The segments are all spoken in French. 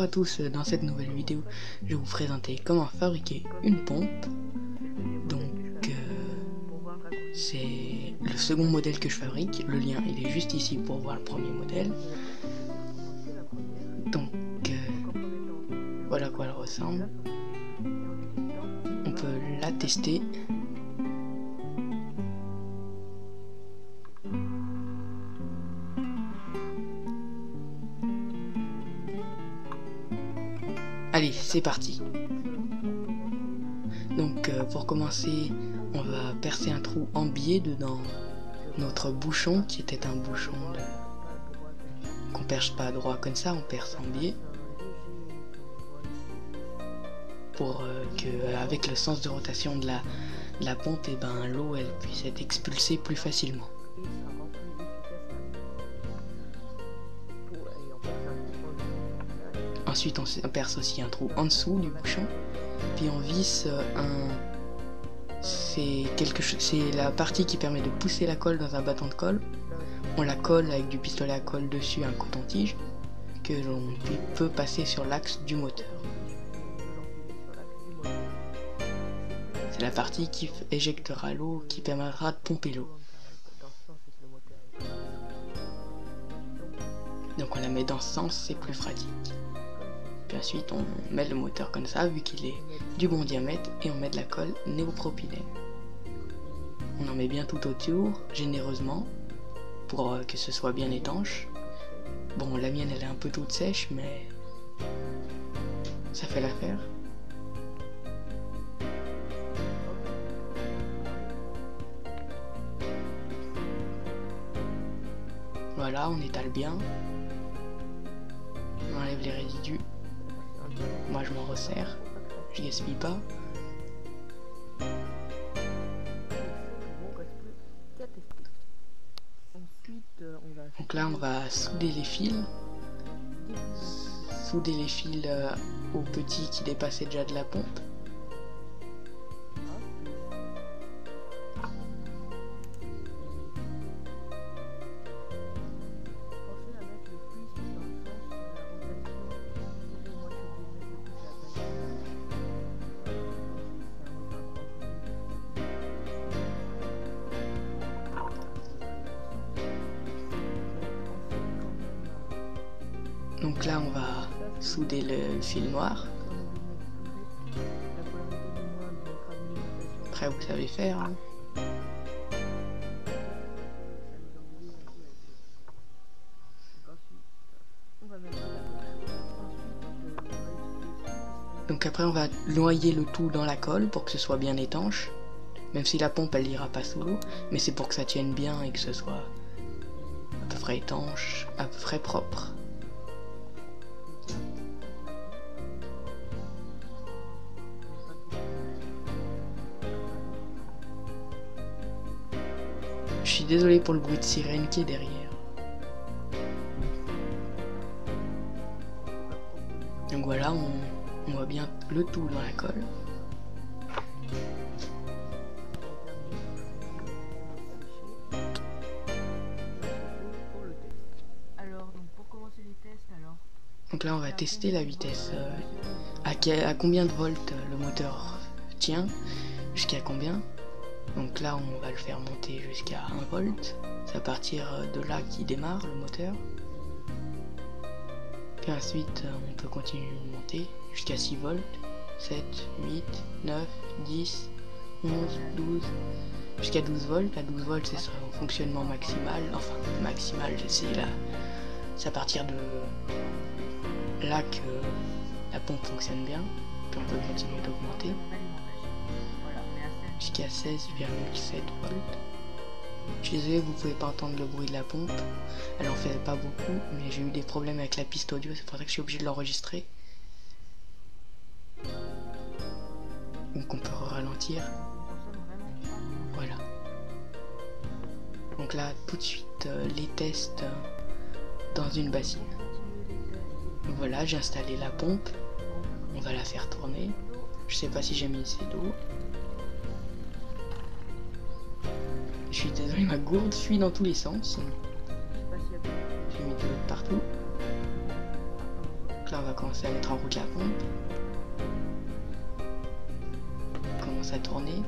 à tous, dans cette nouvelle vidéo, je vais vous présenter comment fabriquer une pompe. Donc, c'est le second modèle que je fabrique. Le lien, il est juste ici pour voir le premier modèle. Donc, voilà à quoi elle ressemble. On peut la tester. Allez, c'est parti. Donc pour commencer, on va percer un trou en biais dedans notre bouchon, qui était un bouchon qu'on perce pas droit comme ça, on perce en biais. Pour que, avec le sens de rotation de la pompe, et ben, l'eau elle puisse être expulsée plus facilement. Ensuite on perce aussi un trou en dessous du bouchon, puis on visse c'est la partie qui permet de pousser la colle dans un bâton de colle. On la colle avec du pistolet à colle dessus, un coton-tige que l'on peut passer sur l'axe du moteur. C'est la partie qui éjectera l'eau, qui permettra de pomper l'eau. Donc on la met dans ce sens, c'est plus pratique. Puis ensuite on met le moteur comme ça, vu qu'il est du bon diamètre, et on met de la colle néopropylène. On en met bien tout autour, généreusement, pour que ce soit bien étanche. Bon, la mienne elle est un peu toute sèche, mais ça fait l'affaire. Voilà, on étale bien. On enlève les résidus. Moi je m'en resserre, je gaspille pas. Donc là on va souder les fils. Souder les fils au petit qui dépassait déjà de la pompe. Donc là on va souder le fil noir. Après vous savez faire, hein. Donc après on va noyer le tout dans la colle pour que ce soit bien étanche. Même si la pompe elle ira pas sous l'eau, mais c'est pour que ça tienne bien et que ce soit à peu près étanche, à peu près propre. Je suis désolé pour le bruit de sirène qui est derrière. Donc voilà, on voit bien le tout dans la colle. Donc là on va tester la vitesse, à combien de volts le moteur tient, jusqu'à combien. Donc là on va le faire monter jusqu'à 1 volt, c'est à partir de là qu'il démarre le moteur. Puis ensuite on peut continuer de monter jusqu'à 6 volts, 7, 8, 9, 10, 11, 12, jusqu'à 12 volts. À 12 volts c'est au fonctionnement maximal, enfin maximal c'est à partir de là que la pompe fonctionne bien. Puis on peut continuer d'augmenter jusqu'à 16,7 volts. Je suis désolé, vous pouvez pas entendre le bruit de la pompe, elle en fait pas beaucoup, mais j'ai eu des problèmes avec la piste audio, c'est pour ça que je suis obligé de l'enregistrer. Donc on peut ralentir. Voilà. Donc là tout de suite les tests dans une bassine. Voilà, j'ai installé la pompe, on va la faire tourner. Je sais pas si j'ai mis assez d'eau. Je suis désolé, ma gourde fuit dans tous les sens. J'ai mis de l'eau partout. Donc là on va commencer à mettre en route la pompe. On commence à tourner.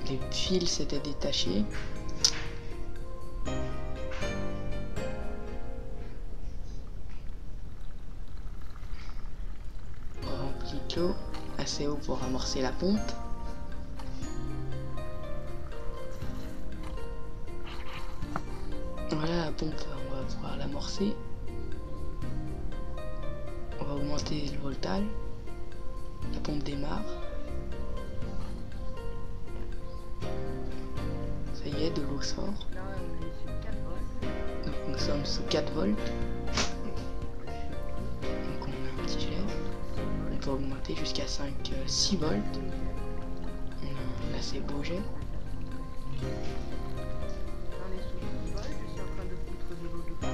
Les fils s'étaient détachés. On remplit de l'eau assez haut pour amorcer la pompe. Voilà la pompe, on va pouvoir l'amorcer. On va augmenter le voltage. La pompe démarre. Ça y est, de l'eau sort. Donc nous sommes sous 4 volts. Donc on a un petit jet. On peut augmenter jusqu'à 6 volts. On a un assez beau jet.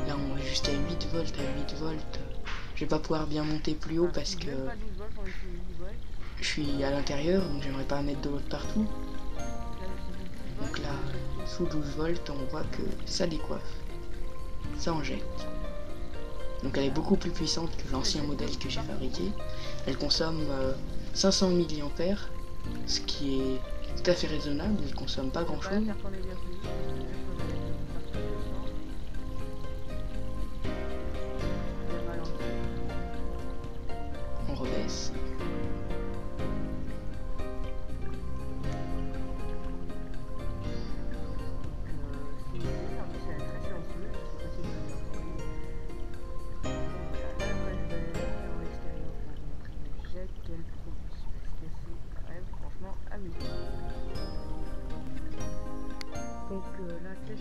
Là on va jusqu'à 8 volts. À 8 volts, je vais pas pouvoir bien monter plus haut parce que je suis à l'intérieur, donc j'aimerais pas mettre de l'eau partout. Donc là, sous 12 volts, on voit que ça décoiffe. Ça en jette. Donc elle est beaucoup plus puissante que l'ancien modèle que j'ai fabriqué. Elle consomme 500 mAh, ce qui est tout à fait raisonnable, elle consomme pas grand chose. On rebaisse.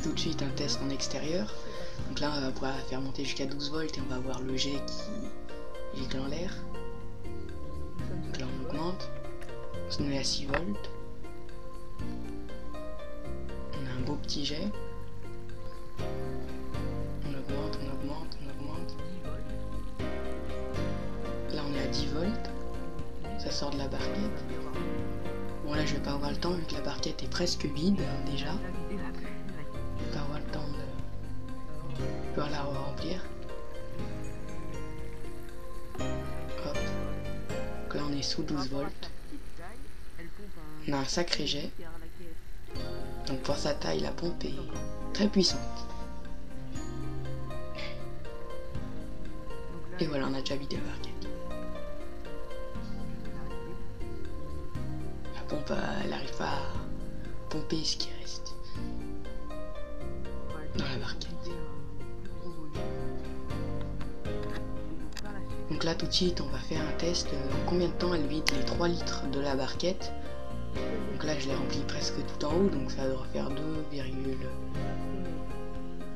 Tout de suite un test en extérieur. Donc là on va pouvoir faire monter jusqu'à 12 volts et on va voir le jet qui gicle en l'air. Donc là on augmente. On est à 6 volts. On a un beau petit jet. On augmente, on augmente, on augmente. Là on est à 10 volts. Ça sort de la barquette. Bon là je vais pas avoir le temps vu que la barquette est presque vide déjà. Je vais pas avoir le temps de pouvoir la remplir. Hop. Donc là on est sous 12 volts. On a un sacré jet. Donc pour sa taille la pompe est très puissante. Et voilà, on a déjà vidé la barquette. La pompe elle n'arrive pas à pomper ce qui reste dans la barquette. Donc là tout de suite on va faire un test en combien de temps elle vide les 3 litres de la barquette. Donc là je l'ai rempli presque tout en haut, donc ça devrait faire 2, à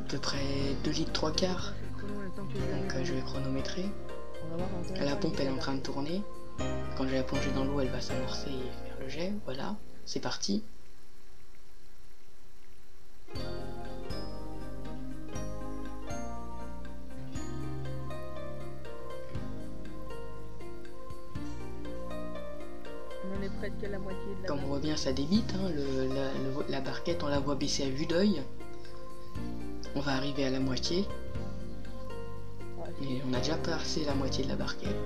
peu près 2 litres 3 quarts. Donc je vais chronométrer. La pompe elle est en train de tourner. Quand je vais la plonger dans l'eau elle va s'amorcer et faire le jet. Voilà, c'est parti. On est presque à la moitié de la Comme on voit bien ça débite, hein, la barquette on la voit baisser à vue d'œil. On va arriver à la moitié. Et on a déjà passé la moitié de la barquette.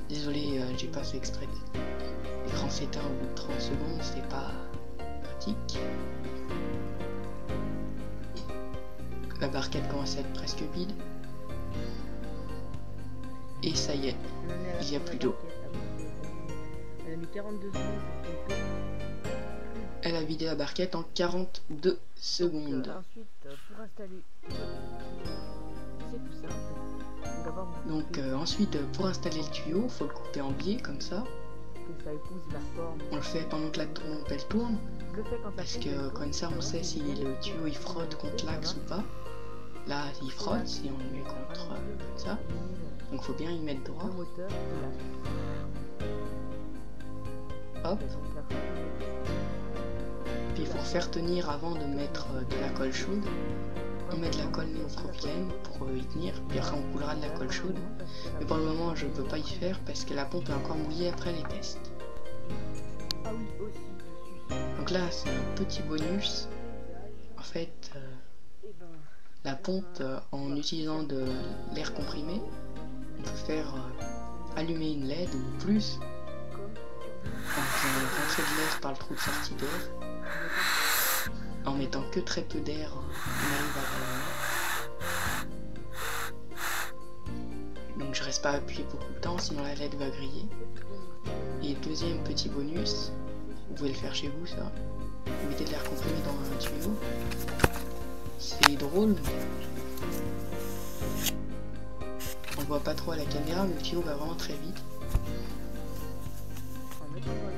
Désolé, j'ai pas fait exprès. L'écran s'éteint au bout de 30 secondes, c'est pas pratique. La barquette commence à être presque vide. Et ça y est, il n'y a plus d'eau. Elle a mis 42 secondes. Elle a vidé la barquette en 42 secondes. Ensuite, pour installer, c'est tout simple. Donc ensuite, pour installer le tuyau, il faut le couper en biais comme ça. Que ça épouse la forme. On le fait pendant que la pompe elle tourne. Je le fais quand Parce que comme ça on sait si le tuyau il frotte contre l'axe ou pas. Là il frotte si on le met contre comme ça. Donc faut bien y mettre droit. le moteur Hop. Puis il faut faire tenir avant de mettre de la colle chaude. On met de la colle néopropylène pour y tenir, puis après on coulera de la colle chaude. Mais pour le moment je peux pas y faire parce que la pompe est encore mouillée après les tests. Ah oui, aussi. Donc là c'est un petit bonus. En fait, La pompe, en utilisant de l'air comprimé, on peut faire allumer une LED ou plus en faisant rentrer de l'air par le trou de sortie d'air. En mettant que très peu d'air, on arrive à allumer. Donc je reste pas appuyé beaucoup de temps, sinon la LED va griller. Et deuxième petit bonus, vous pouvez le faire chez vous ça. Vous mettez de l'air comprimé dans un tuyau. C'est drôle. On voit pas trop à la caméra, mais le tuyau va vraiment très vite. En mettant dans